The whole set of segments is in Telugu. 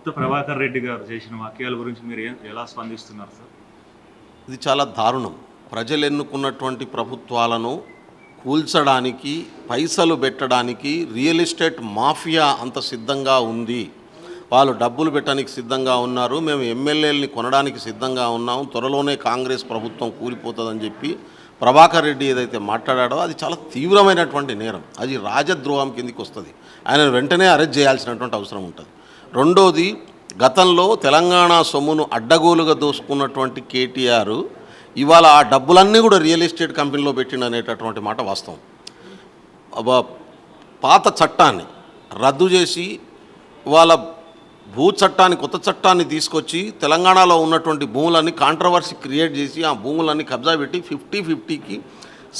కొత్త ప్రభాకర్ రెడ్డి గారు చేసిన వాక్యాల గురించి మీరు ఎలా స్పందిస్తున్నారు సార్? ఇది చాలా దారుణం. ప్రజలు ఎన్నుకున్నటువంటి ప్రభుత్వాలను కూల్చడానికి, పైసలు పెట్టడానికి రియల్ ఎస్టేట్ మాఫియా అంత సిద్ధంగా ఉంది. వాళ్ళు డబ్బులు పెట్టడానికి సిద్ధంగా ఉన్నారు. మేము ఎమ్మెల్యేలని కొనడానికి సిద్ధంగా ఉన్నాం. త్వరలోనే కాంగ్రెస్ ప్రభుత్వం కూలిపోతుందని చెప్పి ప్రభాకర్ రెడ్డి ఏదైతే మాట్లాడాడో అది చాలా తీవ్రమైనటువంటి నేరం. అది రాజద్రోహం కిందికి వస్తుంది. ఆయన వెంటనే అరెస్ట్ చేయాల్సినటువంటి అవసరం ఉంటుంది. రెండోది, గతంలో తెలంగాణ సొమ్మును అడ్డగోలుగా దోసుకున్నటువంటి కేటీఆర్ ఇవాళ ఆ డబ్బులన్నీ కూడా రియల్ ఎస్టేట్ కంపెనీలో పెట్టిండు అనేటటువంటి మాట వాస్తవం. పాత చట్టాన్ని రద్దు చేసి వాళ్ళ భూ చట్టాన్ని, కొత్త చట్టాన్ని తీసుకొచ్చి తెలంగాణలో ఉన్నటువంటి భూములన్నీ కాంట్రవర్సీ క్రియేట్ చేసి ఆ భూములన్నీ కబ్జా పెట్టి 50-50కి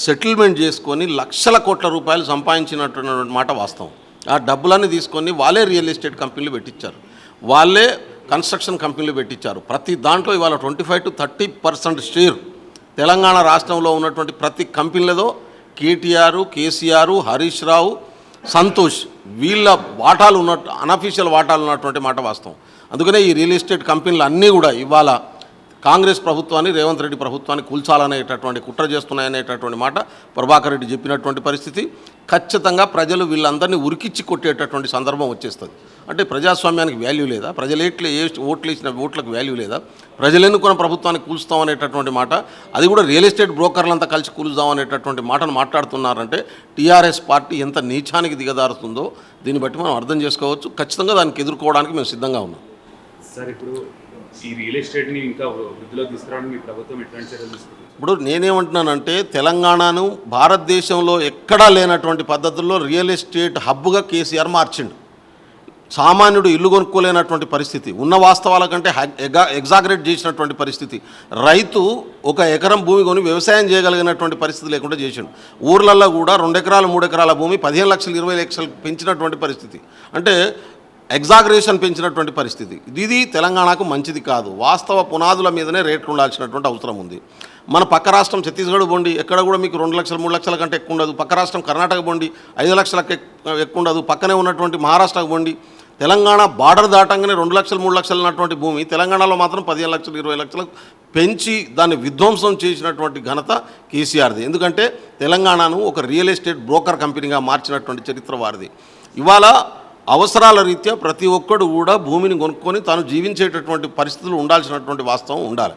సెటిల్మెంట్ చేసుకొని లక్షల కోట్ల రూపాయలు సంపాదించినటువంటి మాట వాస్తవం. ఆ డబ్బులన్నీ తీసుకొని వాళ్ళే రియల్ ఎస్టేట్ కంపెనీలు పెట్టించారు, వాళ్ళే కన్స్ట్రక్షన్ కంపెనీలు పెట్టించారు. ప్రతి దాంట్లో ఇవాళ 25-30% షేర్ తెలంగాణ రాష్ట్రంలో ఉన్నటువంటి ప్రతి కంపెనీలదో కేటీఆర్, కేసీఆర్, హరీష్ రావు, సంతోష్ వీళ్ళ వాటాలు ఉన్నట్టు, అనఫీషియల్ వాటాలు ఉన్నటువంటి మాట వాస్తవం. అందుకనే ఈ రియల్ ఎస్టేట్ కంపెనీలు అన్నీ కూడా ఇవాళ కాంగ్రెస్ ప్రభుత్వాన్ని, రేవంత్ రెడ్డి ప్రభుత్వాన్ని కూల్చాలనేటటువంటి కుట్ర చేస్తున్నాయనేటటువంటి మాట ప్రభాకర్ రెడ్డి చెప్పినటువంటి పరిస్థితి. ఖచ్చితంగా ప్రజలు వీళ్ళందరినీ ఉరికిచ్చి కొట్టేటటువంటి సందర్భం వచ్చేస్తుంది. అంటే ప్రజాస్వామ్యానికి వాల్యూ లేదా? ఓట్లు వేసిన ఓట్లకు వాల్యూ లేదా? ప్రజలు ఎన్నుకున్న ప్రభుత్వాన్ని కూల్స్తాం అనేటటువంటి మాట, అది కూడా రియల్ ఎస్టేట్ బ్రోకర్లంతా కలిసి కూల్చుదాం అనేటటువంటి మాటను మాట్లాడుతున్నారంటే టీఆర్ఎస్ పార్టీ ఎంత నీచానికి దిగదారుతుందో దీన్ని బట్టి మనం అర్థం చేసుకోవచ్చు. ఖచ్చితంగా దానికి ఎదుర్కోవడానికి మేము సిద్ధంగా ఉన్నాం. సార్, ఇప్పుడు ఈ రియల్ ఎస్టేట్ని ఇంకా వృద్ధిలోకి తీసుకురావడానికి మీ ప్రభుత్వం ఎట్లాంటి చర్యలు తీసుకుంటుంది? ఇప్పుడు నేనేమంటున్నానంటే తెలంగాణను భారతదేశంలో ఎక్కడా లేనటువంటి పద్ధతుల్లో రియల్ ఎస్టేట్ హబ్గా కేసీఆర్ మార్చిండు. సామాన్యుడు ఇల్లు కొనుక్కోలేనటువంటి పరిస్థితి, ఉన్న వాస్తవాల కంటే ఎగ్జాగరేట్ చేసినటువంటి పరిస్థితి. రైతు 1 ఎకరం భూమి కొని వ్యవసాయం చేయగలిగినటువంటి పరిస్థితి లేకుండా చేసిండు. ఊర్లలో కూడా 2 ఎకరాలు 3 ఎకరాల భూమి 15 లక్షలు 20 లక్షలు పెంచినటువంటి పరిస్థితి. అంటే ఎగ్జాగరేషన్ పెంచినటువంటి పరిస్థితి. ఇది తెలంగాణకు మంచిది కాదు. వాస్తవ పునాదుల మీదనే రేట్లు ఉండాల్సినటువంటి అవసరం ఉంది. మన పక్క రాష్ట్రం ఛత్తీస్గఢ్ బోండి, ఎక్కడ కూడా మీకు 2 లక్షలు 3 లక్షల కంటే ఎక్కువ ఉండదు. పక్క రాష్ట్రం కర్ణాటక బోండి 5 లక్షలకు ఎక్కువ ఉండదు. పక్కనే ఉన్నటువంటి మహారాష్ట్రకు బోండి. తెలంగాణ బార్డర్ దాటంగానే 2 లక్షలు 3 లక్షలు ఉన్నటువంటి భూమి తెలంగాణలో మాత్రం 15 లక్షలు 20 లక్షలకు పెంచి దాన్ని విధ్వంసం చేసినటువంటి ఘనత కేసీఆర్ది. ఎందుకంటే తెలంగాణను ఒక రియల్ ఎస్టేట్ బ్రోకర్ కంపెనీగా మార్చినటువంటి చరిత్ర వారిది. ఇవాళ అవసరాల రీత్యా ప్రతి ఒక్కడు కూడా భూమిని కొనుక్కొని తాను జీవించేటటువంటి పరిస్థితులు ఉండాల్సినటువంటి వాస్తవం ఉండాలి.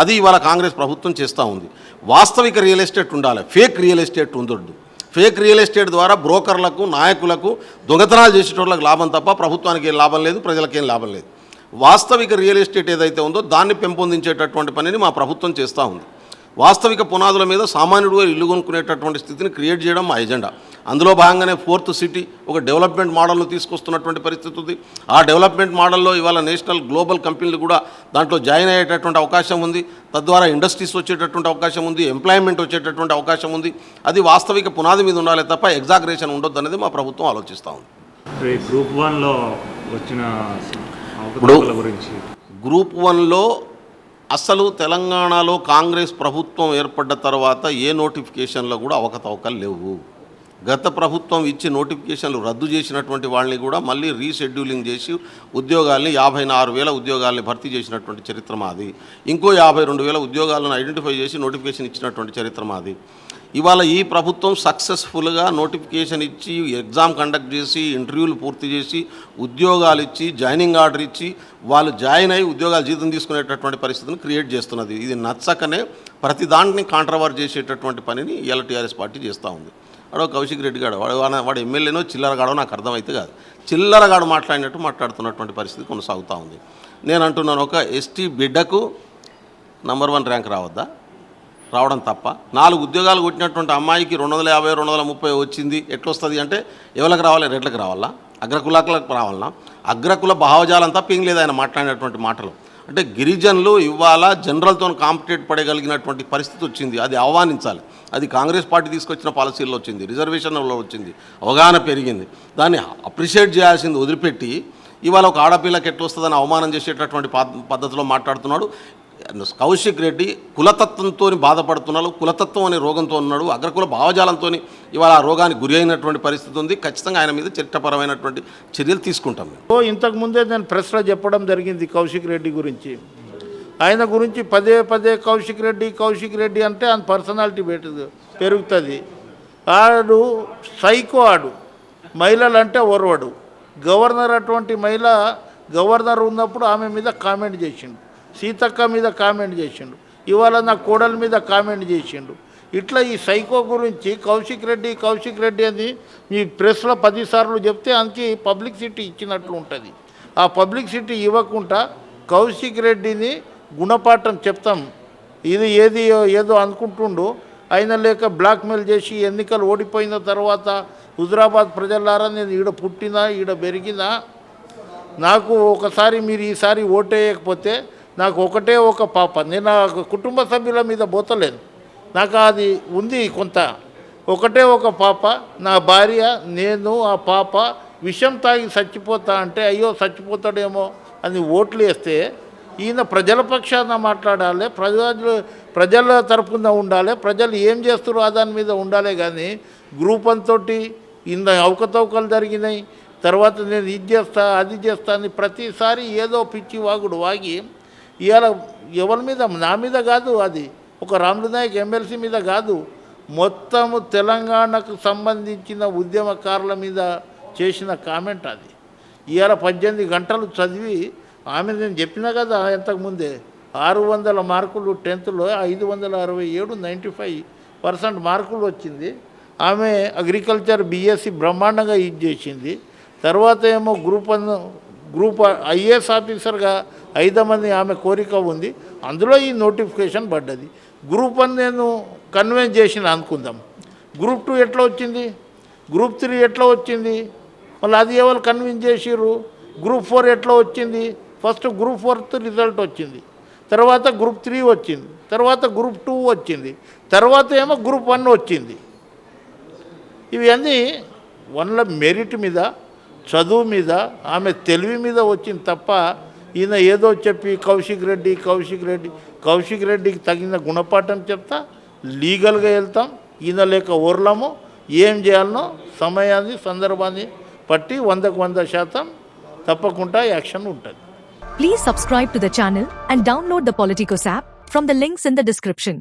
అది ఇవాళ కాంగ్రెస్ ప్రభుత్వం చేస్తూ ఉంది. వాస్తవిక రియల్ ఎస్టేట్ ఉండాలి, ఫేక్ రియల్ ఎస్టేట్ ఉండొద్దు. ఫేక్ రియల్ ఎస్టేట్ ద్వారా బ్రోకర్లకు, నాయకులకు, దొంగతనాలు చేసేటోళ్ళకి లాభం తప్ప ప్రభుత్వానికి ఏం లాభం లేదు, ప్రజలకేం లాభం లేదు. వాస్తవిక రియల్ ఎస్టేట్ ఏదైతే ఉందో దాన్ని పెంపొందించేటటువంటి పనిని మా ప్రభుత్వం చేస్తూ ఉంది. వాస్తవిక పునాదుల మీద సామాన్యుడుగా ఇల్లు కొనుక్కునేటటువంటి స్థితిని క్రియేట్ చేయడం మా ఎజెండా. అందులో భాగంగానే 4th సిటీ ఒక డెవలప్మెంట్ మోడల్ను తీసుకొస్తున్నటువంటి పరిస్థితి ఉంది. ఆ డెవలప్మెంట్ మోడల్లో ఇవాళ నేషనల్ గ్లోబల్ కంపెనీలు కూడా దాంట్లో జాయిన్ అయ్యేటటువంటి అవకాశం ఉంది. తద్వారా ఇండస్ట్రీస్ వచ్చేటటువంటి అవకాశం ఉంది, ఎంప్లాయ్మెంట్ వచ్చేటటువంటి అవకాశం ఉంది. అది వాస్తవిక పునాది మీద ఉండాలి తప్ప ఎగ్జాగరేషన్ ఉండొద్దు అనేది మా ప్రభుత్వం ఆలోచిస్తూ ఉంది. గ్రూప్ 1లో వచ్చిన గురించి, గ్రూప్ 1లో అసలు తెలంగాణలో కాంగ్రెస్ ప్రభుత్వం ఏర్పడ్డ తర్వాత ఏ నోటిఫికేషన్లో కూడా అవకతవకలు లేవు. గత ప్రభుత్వం ఇచ్చి నోటిఫికేషన్లు రద్దు చేసినటువంటి వాళ్ళని కూడా మళ్ళీ రీషెడ్యూలింగ్ చేసి ఉద్యోగాల్ని 56,000 ఉద్యోగాల్ని భర్తీ చేసినటువంటి చరిత్ర మాది. ఇంకో 52,000 ఉద్యోగాలను ఐడెంటిఫై చేసి నోటిఫికేషన్ ఇచ్చినటువంటి చరిత్ర మాది. ఇవాళ ఈ ప్రభుత్వం సక్సెస్ఫుల్గా నోటిఫికేషన్ ఇచ్చి, ఎగ్జామ్ కండక్ట్ చేసి, ఇంటర్వ్యూలు పూర్తి చేసి, ఉద్యోగాలు ఇచ్చి, జాయినింగ్ ఆర్డర్ ఇచ్చి, వాళ్ళు జాయిన్ అయ్యి ఉద్యోగాలు జీతం తీసుకునేటటువంటి పరిస్థితిని క్రియేట్ చేస్తున్నది. ఇది నచ్చకనే ప్రతి దాంట్ని కాంట్రవర్ట్ చేసేటటువంటి పనిని ఇవాళ టీఆర్ఎస్ పార్టీ చేస్తూ ఉంది. వాడు కౌశిక్ రెడ్డి గాడు, వాడు ఎమ్మెల్యేనో చిల్లరగాడో నాకు అర్థమైతే కాదు. చిల్లరగాడు మాట్లాడినట్టు మాట్లాడుతున్నటువంటి పరిస్థితి కొనసాగుతూ ఉంది. నేను అంటున్నాను, ఒక ఎస్టీ బిడ్డకు నంబర్ 1 ర్యాంక్ రావద్దా? రావడం తప్ప 4 ఉద్యోగాలు కొట్టినటువంటి అమ్మాయికి 250, 230 వచ్చింది. ఎట్లొస్తుంది అంటే ఎవరికి రావాలి? రెడ్లకు రావాలా? అగ్రకులాలకు రావాలన్నా? అగ్రకుల భావజాలం తప్ప ఏం లేదు ఆయన మాట్లాడినటువంటి మాటలు. అంటే గిరిజనులు ఇవాళ జనరల్తో కాంపిటేట్ పడగలిగినటువంటి పరిస్థితి వచ్చింది. అది ఆహ్వానించాలి. అది కాంగ్రెస్ పార్టీ తీసుకొచ్చిన పాలసీల్లో వచ్చింది, రిజర్వేషన్లో వచ్చింది, అవగాహన పెరిగింది. దాన్ని అప్రిషియేట్ చేయాల్సింది వదిలిపెట్టి ఇవాళ ఒక ఆడపిల్లకి ఎట్లా వస్తుందని అవమానం చేసేటటువంటి పద్ధతిలో మాట్లాడుతున్నాడు. కౌశిక్ రెడ్డి కులతత్వంతో బాధపడుతున్నాడు, కులతత్వం అనే రోగంతో ఉన్నాడు, అగ్రకుల భావజాలంతో ఇవాళ ఆ రోగానికి గురి అయినటువంటి పరిస్థితి ఉంది. ఖచ్చితంగా ఆయన మీద చట్టపరమైనటువంటి చర్యలు తీసుకుంటాం మేము. ఇంతకుముందే నేను ప్రెస్లో చెప్పడం జరిగింది కౌశిక్ రెడ్డి గురించి. ఆయన గురించి పదే పదే కౌశిక్ రెడ్డి అంటే ఆయన పర్సనాలిటీ పెరుగుతుంది. ఆడు సైకో, ఆడు మహిళలు అంటే ఓర్వడు. గవర్నర్ అటువంటి మహిళ గవర్నర్ ఉన్నప్పుడు ఆమె మీద కామెంట్ చేసిండు, సీతక్క మీద కామెంట్ చేసిండు, ఇవాళ నా కోడల మీద కామెంట్ చేసిండు. ఇట్లా ఈ సైకో గురించి కౌశిక్ రెడ్డి అని మీ ప్రెస్లో 10 సార్లు చెప్తే అందుకే పబ్లిసిటీ ఇచ్చినట్లు ఉంటుంది. ఆ పబ్లిసిటీ ఇవ్వకుండా కౌశిక్ రెడ్డిని గుణపాఠం చెప్తాం. ఇది ఏదో అనుకుంటుండు. ఆయన లేక బ్లాక్మెయిల్ చేసి ఎన్నికలు ఓడిపోయిన తర్వాత హుజురాబాద్ ప్రజలారా నేను ఈడ పుట్టినా ఈడ పెరిగినా, నాకు ఒకసారి మీరు ఈసారి ఓటేయకపోతే నాకు ఒకటే ఒక పాప, నేను ఆ కుటుంబ సభ్యుల మీద పోతలేను, నాకు అది ఉంది కొంత, ఒకటే ఒక పాప, నా భార్య, నేను, ఆ పాప విషం తాగి చచ్చిపోతా అంటే అయ్యో చచ్చిపోతాడేమో అని ఓట్లు వేస్తే ఈయన ప్రజల పక్షాన మాట్లాడాలి, ప్రజల తరపున ఉండాలి, ప్రజలు ఏం చేస్తారో దాని మీద ఉండాలి. కానీ గ్రూప్ అంతోటి ఇంత అవకతవకలు జరిగినాయి, తర్వాత నేను ఇది చేస్తా అది చేస్తా అని ప్రతిసారి ఏదో పిచ్చి వాగుడు వాగి ఇవాళ ఎవరి మీద, నా మీద కాదు, అది ఒక రాములు నాయక్ ఎమ్మెల్సీ మీద కాదు, మొత్తము తెలంగాణకు సంబంధించిన ఉద్యమకారుల మీద చేసిన కామెంట్ అది. ఇవాళ 18 గంటలు చదివి ఆమె, నేను చెప్పినా కదా ఇంతకుముందే, 600 మార్కులు 10th లో 567 95% మార్కులు వచ్చింది. ఆమె అగ్రికల్చర్ బీఎస్సీ బ్రహ్మాండంగా ఇది చేసింది. తర్వాత ఏమో గ్రూప్ ఐఏఎస్ ఆఫీసర్గా 5 మంది ఆమె కోరిక ఉంది, అందులో ఈ నోటిఫికేషన్ పడ్డది. గ్రూప్ 1 నేను కన్విన్స్ చేసిన అనుకుందాం, గ్రూప్ 2 ఎట్లా వచ్చింది, గ్రూప్ 3 ఎట్లా వచ్చింది, మళ్ళీ అది ఎవరు కన్విన్స్ చేసిర్రు, గ్రూప్ 4 ఎట్లా వచ్చింది, ఫస్ట్ గ్రూప్ 4 రిజల్ట్ వచ్చింది, తర్వాత గ్రూప్ 3 వచ్చింది, తర్వాత గ్రూప్ 2 వచ్చింది, తర్వాత ఏమో గ్రూప్ 1 వచ్చింది. ఇవన్నీ వన్ల మెరిట్ మీద, చదువు మీద, ఆమె తెలివి మీద వచ్చింది తప్ప ఈయన ఏదో చెప్పి కౌశిక్ రెడ్డికి తగిన గుణపాఠం చెప్తా, లీగల్గా వెళ్తాం. ఈయన లేక ఓర్లము, ఏం చేయాలనో సమయాన్ని సందర్భాన్ని బట్టి 100కు 100% తప్పకుండా యాక్షన్ ఉంటుంది. Please subscribe to the channel and download the Politicos app from the links in the description.